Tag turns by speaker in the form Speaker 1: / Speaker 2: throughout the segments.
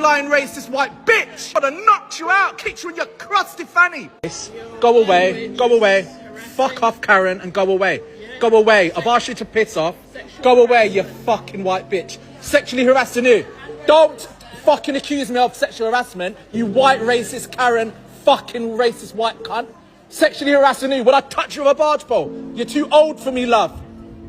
Speaker 1: lying racist white bitch. I'd have knocked you out, kicked you in your crusty fanny. Go away, go away. Fuck off, Karen, and go away. Go away. I've asked you to piss off. Go away, you fucking white bitch. Sexually harassing you. Don't fucking accuse me of sexual harassment, you white racist Karen, fucking racist white cunt. Sexually harassing you. Would I touch you with a barge pole? You're too old for me, love.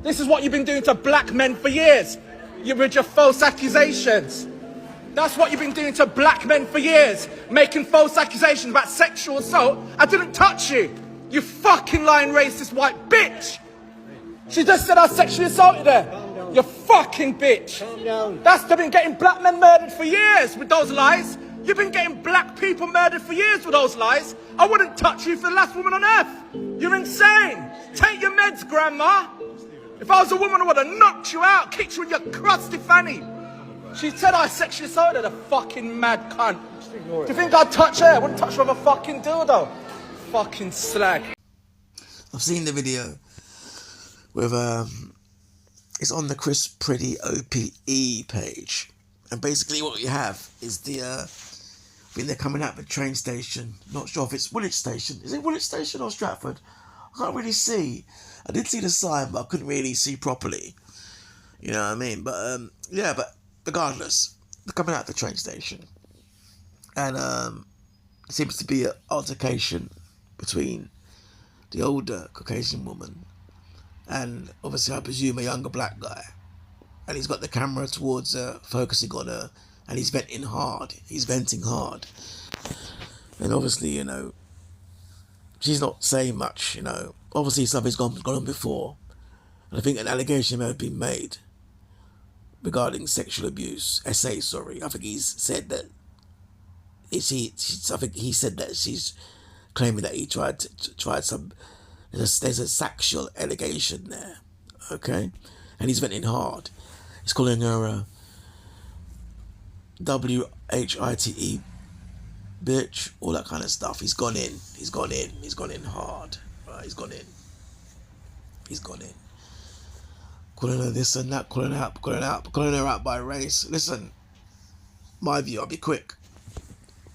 Speaker 1: This is what you've been doing to black men for years. You with your false accusations. That's what you've been doing to black men for years. Making false accusations about sexual assault. I didn't touch you. You fucking lying racist white bitch. She just said I sexually assaulted her. You fucking bitch. That's been getting black men murdered for years with those lies. You've been getting black people murdered for years with those lies. I wouldn't touch you for the last woman on earth. You're insane. Take your meds, Grandma. If I was a woman, I would have knocked you out, kicked you in your crusty fanny. She said I sexually assaulted her, the fucking mad cunt. Do you think I'd touch her? I wouldn't touch her with a fucking dildo. Fucking slag.
Speaker 2: I've seen the video with, it's on the Chris Preddie OBE page. And basically what you have is when they're coming out of the train station. Not sure if it's Woolwich Station. Is it Woolwich Station or Stratford? I can't really see. I did see the sign, but I couldn't really see properly. You know what I mean? But, yeah, but regardless, they're coming out of the train station. And there seems to be an altercation between the older Caucasian woman and obviously I presume a younger black guy. And he's got the camera towards her, focusing on her, and he's venting hard. He's venting hard. And obviously, you know, she's not saying much, you know. Obviously something's gone on before. And I think an allegation may have been made regarding sexual abuse. I think he's said that I think he said that she's claiming that he tried some. There's a sexual allegation there, okay, and he's venting hard. He's calling her a WHITE bitch, all that kind of stuff. He's gone in hard. Right, he's gone in. Calling her this and that, calling her out by race. Listen, my view. I'll be quick.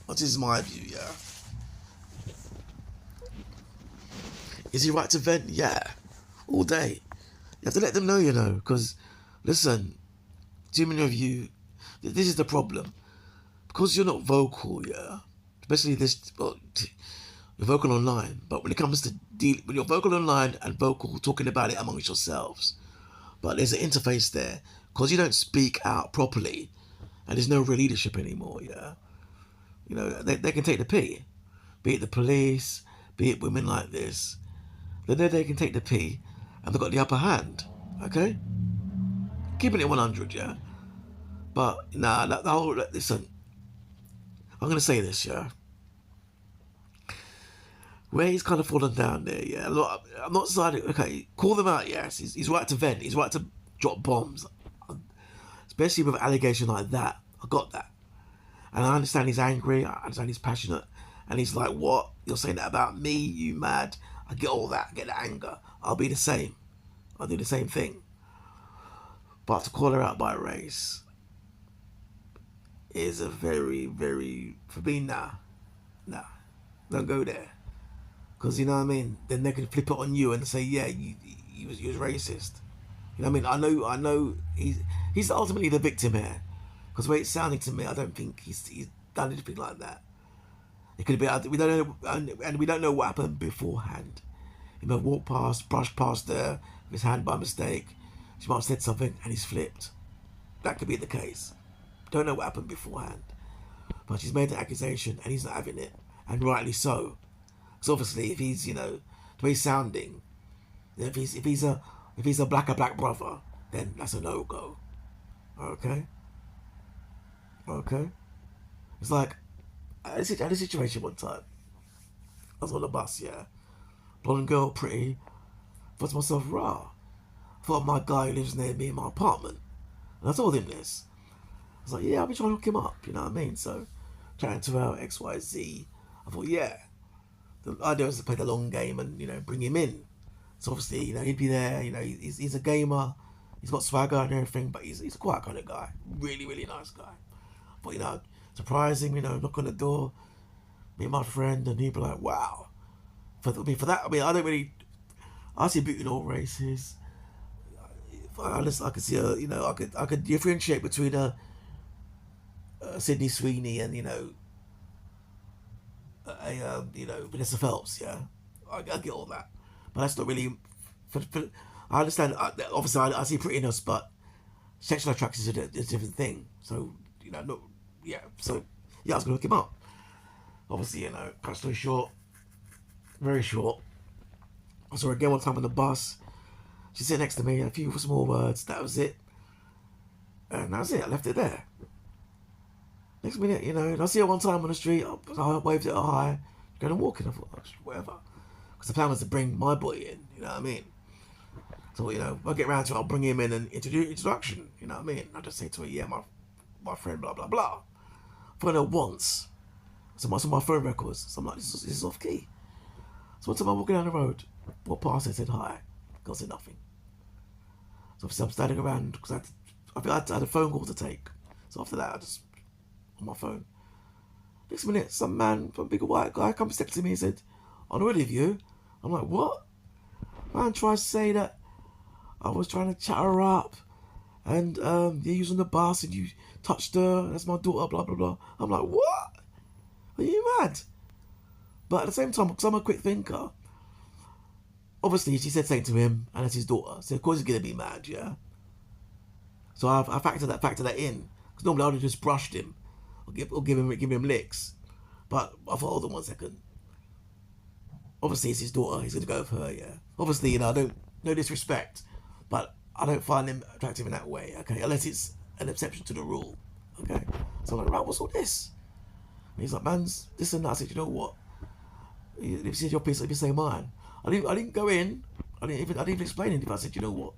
Speaker 2: What is my view? Yeah. Is he right to vent? Yeah. All day. You have to let them know, you know, because, listen, too many of you, this is the problem. Because you're not vocal, yeah, especially this, well, you're vocal online, but when it comes to when you're vocal online and vocal talking about it amongst yourselves, but there's an interface there, because you don't speak out properly, and there's no real leadership anymore, yeah. You know, they can take the P, be it the police, be it women like this. Then they can take the P, and they've got the upper hand, okay? Keeping it 100, yeah? But, nah, the whole, listen, I'm going to say this, yeah? Where he's kind of fallen down there, yeah? I'm not siding, okay, call them out, yes. He's right to vent, he's right to drop bombs. Especially with an allegation like that, I got that. And I understand he's angry, I understand he's passionate, and he's like, what? You're saying that about me, you mad? I get all that, I get the anger. I'll be the same. I'll do the same thing. But to call her out by race is a very, very, for me, nah, don't go there. Because, you know what I mean, then they can flip it on you and say, yeah, you was racist. You know what I mean? I know he's ultimately the victim here. Because the way it's sounding to me, I don't think he's done anything like that. It could be, we don't know, and we don't know what happened beforehand. He might have walked past, brushed past her with his hand by mistake. She might have said something and he's flipped. That could be the case. Don't know what happened beforehand. But she's made an accusation and he's not having it. And rightly so. Because obviously if he's, you know, the way he's sounding, if he's a black brother, then that's a no-go. Okay? Okay? It's like, I had a situation one time. I was on a bus, yeah. Blonde girl, pretty. I thought to myself, rah. I thought my guy who lives near me in my apartment. And I told him this. I was like, yeah, I'll be trying to hook him up, you know what I mean? So, chatting to her, XYZ. I thought, yeah. The idea was to play the long game and, you know, bring him in. So obviously, you know, he'd be there, you know, he's a gamer. He's got swagger and everything, but he's a quiet kind of guy. Really, really nice guy. But, you know, surprise him, you know, knock on the door, meet my friend, and he'd be like, wow. For that, I mean, I don't really, I see beauty in all races. I could see you know, I could differentiate between Sydney Sweeney and, you know, you know, Vanessa Phelps, yeah. I get all that. But that's not really, I understand, obviously I see prettiness, but sexual attraction is a different thing. So, you know, no, yeah, so, yeah, I was going to look him up. Obviously, you know, cut story short, very short. I saw her again one time on the bus. She sat next to me, a few small words, that was it. And that was it, I left it there. Next minute, you know, and I see her one time on the street, I waved at her hi, going and walking, I thought, oh, whatever. Because the plan was to bring my boy in, you know what I mean? So, you know, if I get around to it, I'll bring him in and introduction, you know what I mean? I just say to her, yeah, my friend, blah, blah, blah. Phone her once. So my phone records. So I'm like, this is off key. So one time I'm walking down the road, walked past her, said hi. Girl said nothing. So obviously I'm standing around because I think I had a phone call to take. So after that, I just, on my phone. Next minute, some man, some big white guy, comes steps to me and said, I'm ready with you. I'm like, what? Man tries to say that I was trying to chat her up and you was on the bus and you touched her, that's my daughter, blah, blah, blah. I'm like, what? Are you mad? But at the same time, because I'm a quick thinker, obviously she said something to him and that's his daughter, so of course he's going to be mad, yeah? So I factor that in, because normally I would have just brushed him or give him licks. But I thought, hold on 1 second. Obviously it's his daughter, he's going to go with her, yeah? Obviously, you know, no disrespect, but I don't find him attractive in that way, okay? Unless it's an exception to the rule, okay? So I'm like, right, what's all this? And he's like, man's this and that. I said, you know what? If you said your piece, if you say mine. I didn't go in. I didn't even explain anything. I said, you know what?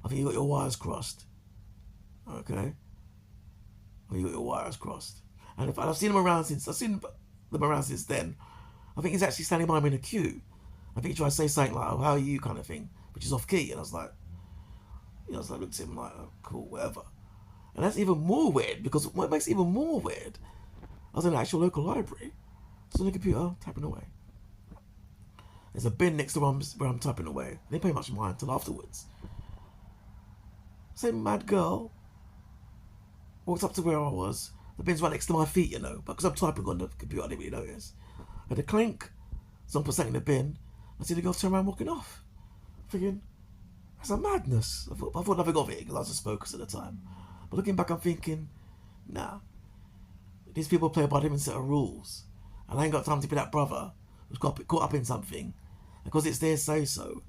Speaker 2: I think you got your wires crossed. Okay? I think you got your wires crossed. And I've seen them around since then. I think he's actually standing by me in a queue. I think he tried to say something like, oh, how are you, kind of thing, which is off key. And I was like, you know, so I looked at him like, oh, cool, whatever. And that's even more weird, because what makes it even more weird, I was in an actual local library. Just on the computer, typing away. There's a bin next to where I'm typing away. I didn't pay much mind until afterwards. Same mad girl walked up to where I was. The bin's right next to my feet, you know, but because I'm typing on the computer, I didn't really notice. I had a clink, someone put something in the bin. I see the girl turn around walking off. Thinking, that's a madness. I thought nothing of it because I was just focused at the time. But looking back, I'm thinking, nah. These people play by a different set of rules. And I ain't got time to be that brother who's got caught up in something. And because it's their say-so,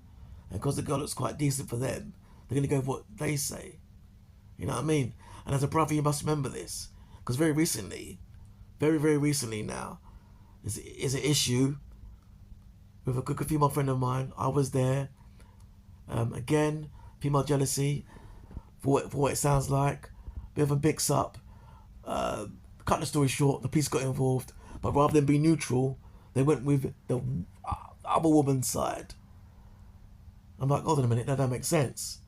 Speaker 2: and because the girl looks quite decent for them, they're going to go with what they say. You know what I mean? And as a brother, you must remember this. Because very recently, very, very recently now, is an issue with a good female friend of mine. I was there. Again, female jealousy, for what it sounds like. Bit of a mix-up. Cut the story short, the police got involved. But rather than be neutral, they went with the other woman's side. I'm like, hold on a minute, that don't make sense.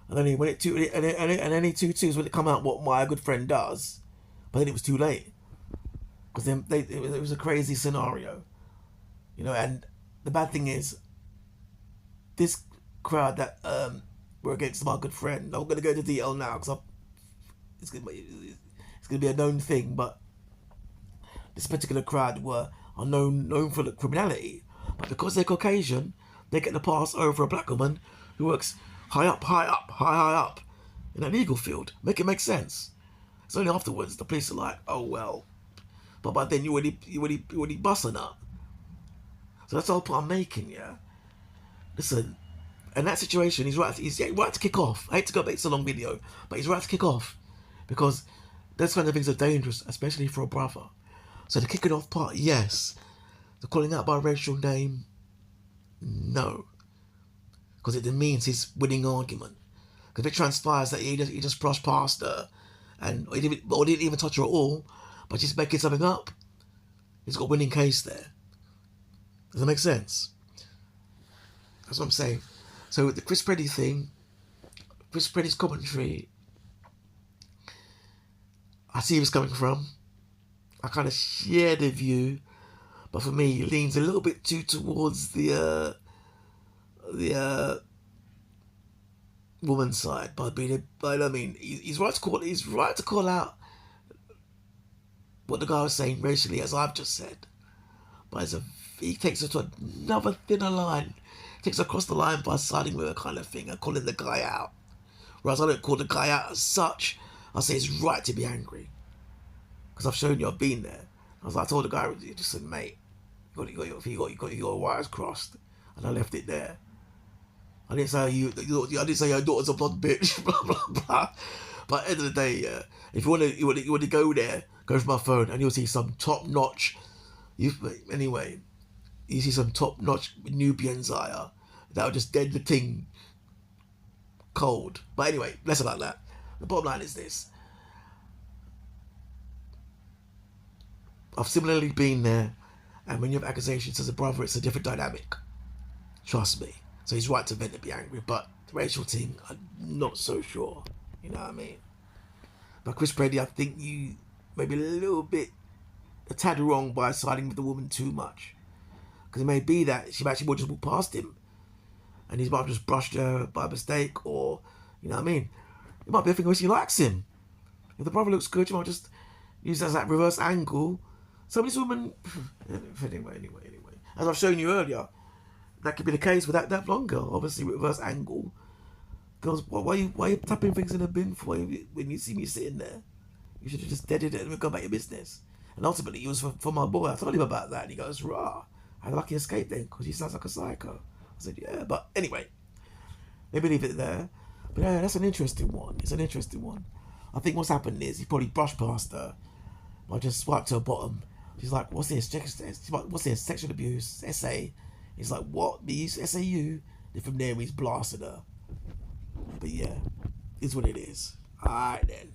Speaker 2: And then when any 2-2s when it come out what my good friend does, but then it was too late. Because then it was a crazy scenario. You know, and the bad thing is, this crowd that were against my good friend, I'm going to go into detail now because it's going to be a known thing, but this particular crowd are known for the criminality. But because they're Caucasian, they get the pass over a black woman who works high up in a legal field. Make it make sense. It's only afterwards the police are like, oh well. But by then you already busting up. So that's the whole point I'm making, yeah. Listen, in that situation, he's right to kick off. I hate to go back to a long video, but he's right to kick off because those kind of things are dangerous, especially for a brother. So the kicking off part, yes. The calling out by racial name, no. Because it demeans his winning argument. Because if it transpires that he just brushed past her, or didn't even touch her at all, but just making something up, he's got a winning case there. Does that make sense? That's what I'm saying. So the Chris Preddie thing, Chris Preddie's commentary, I see where he's coming from. I kind of share the view, but for me, it leans a little bit too towards the woman's side. But I mean, he's right to call out what the guy was saying racially, as I've just said. But he takes it to another thinner line, takes across the line by siding with a kind of thing and calling the guy out. Whereas I don't call the guy out as such. I say it's right to be angry, because I've shown you I've been there. I told the guy, just said, mate, you got your wires crossed, and I left it there. I didn't say your daughter's a blonde bitch, blah blah blah. But at the end of the day, if you want to go there, go to my phone, and you'll see some top notch. You see some top notch Nubian Zaya that'll just dead the thing cold. But anyway, less about that. The bottom line is this: I've similarly been there, and when you have accusations as a brother, it's a different dynamic. Trust me. So he's right to vent and be angry, but the racial thing, I'm not so sure. You know what I mean? But Chris Preddie, I think you maybe a tad wrong by siding with the woman too much. Because it may be that she actually will just walk past him, and he's might have just brushed her by mistake, or, you know what I mean? It might be a thing where she likes him. If the brother looks good, you might just use that as that reverse angle. Some of these women, anyway. As I've shown you earlier, that could be the case without that longer. Obviously, reverse angle. Girls, why are you tapping things in a bin for when you see me sitting there? You should have just deaded it and go about your business. And ultimately, it was for my boy. I told him about that, and he goes, rah. I had a lucky escape then, because he sounds like a psycho. I said, yeah, but anyway, maybe leave it there. But yeah, that's an interesting one. It's an interesting one. I think what's happened is he probably brushed past her. I just swiped to her bottom. She's like, what's this? What's this? Sexual abuse, SA. He's like, what? Me use SAU? Then from there, he's blasted her. But yeah, it's what it is. Alright then.